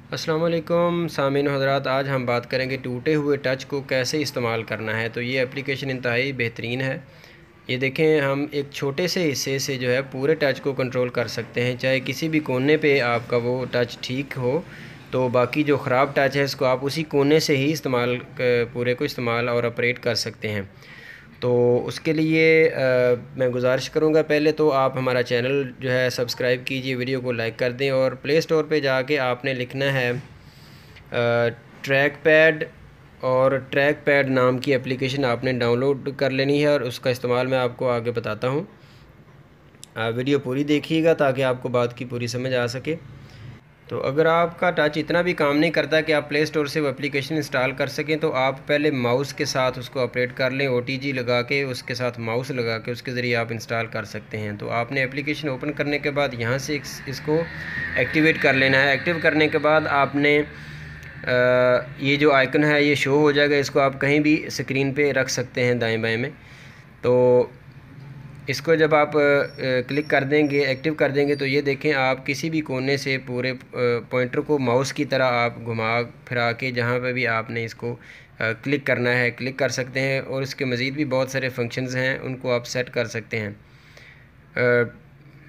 अस्सलाम वालेकुम सामीन हज़रात, आज हम बात करेंगे टूटे हुए टच को कैसे इस्तेमाल करना है। तो ये एप्लीकेशन इंतहाई बेहतरीन है। ये देखें, हम एक छोटे से हिस्से से जो है पूरे टच को कंट्रोल कर सकते हैं। चाहे किसी भी कोने पे आपका वो टच ठीक हो तो बाकी जो ख़राब टच है इसको आप उसी कोने से ही इस्तेमाल पूरे को इस्तेमाल और ऑपरेट कर सकते हैं। तो उसके लिए मैं गुजारिश करूँगा, पहले तो आप हमारा चैनल जो है सब्सक्राइब कीजिए, वीडियो को लाइक कर दें और प्ले स्टोर पे जाके आपने लिखना है ट्रैक पैड, और ट्रैक पैड नाम की एप्लीकेशन आपने डाउनलोड कर लेनी है और उसका इस्तेमाल मैं आपको आगे बताता हूँ। वीडियो पूरी देखिएगा ताकि आपको बात की पूरी समझ आ सके। तो अगर आपका टच इतना भी काम नहीं करता कि आप प्ले स्टोर से वो एप्लीकेशन इंस्टॉल कर सकें तो आप पहले माउस के साथ उसको ऑपरेट कर लें। OTG लगा के उसके साथ माउस लगा के उसके ज़रिए आप इंस्टॉल कर सकते हैं। तो आपने एप्लीकेशन ओपन करने के बाद यहाँ से इसको एक्टिवेट कर लेना है। एक्टिव करने के बाद आपने ये जो आइकन है ये शो हो जाएगा, इसको आप कहीं भी स्क्रीन पे रख सकते हैं दाएं बाएं में। तो इसको जब आप क्लिक कर देंगे, एक्टिव कर देंगे, तो ये देखें आप किसी भी कोने से पूरे पॉइंटर को माउस की तरह आप घुमा फिरा के जहाँ पे भी आपने इसको क्लिक करना है क्लिक कर सकते हैं। और इसके मज़ीद भी बहुत सारे फंक्शंस हैं, उनको आप सेट कर सकते हैं।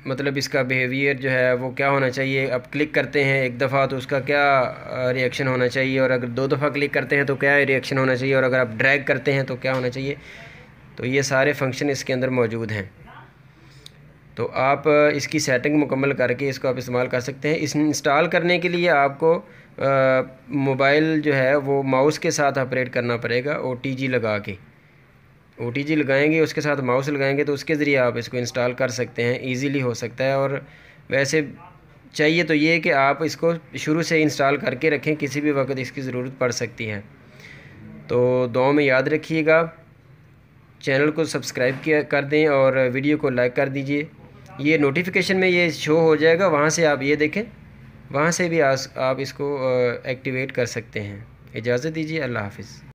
मतलब इसका बिहेवियर जो है वो क्या होना चाहिए, अब क्लिक करते हैं एक दफ़ा तो उसका क्या रिएक्शन होना चाहिए, और अगर 2 दफ़ा क्लिक करते हैं तो क्या रिएक्शन होना चाहिए, और अगर आप ड्रैग करते हैं तो क्या होना चाहिए। तो ये सारे फंक्शन इसके अंदर मौजूद हैं। तो आप इसकी सेटिंग मुकम्मल करके इसको आप इस्तेमाल कर सकते हैं। इस इंस्टॉल करने के लिए आपको मोबाइल जो है वो माउस के साथ ऑपरेट करना पड़ेगा। OTG लगा के, OTG लगाएंगे, उसके साथ माउस लगाएंगे तो उसके ज़रिए आप इसको इंस्टॉल कर सकते हैं। इजीली हो सकता है। और वैसे चाहिए तो ये कि आप इसको शुरू से इंस्टॉल करके रखें, किसी भी वक्त इसकी ज़रूरत पड़ सकती है। तो दुआ में याद रखिएगा, चैनल को सब्सक्राइब किया कर दें और वीडियो को लाइक कर दीजिए। ये नोटिफिकेशन में ये शो हो जाएगा, वहाँ से आप ये देखें, वहाँ से भी आप इसको एक्टिवेट कर सकते हैं। इजाज़त दीजिए, अल्लाह हाफ़िज़।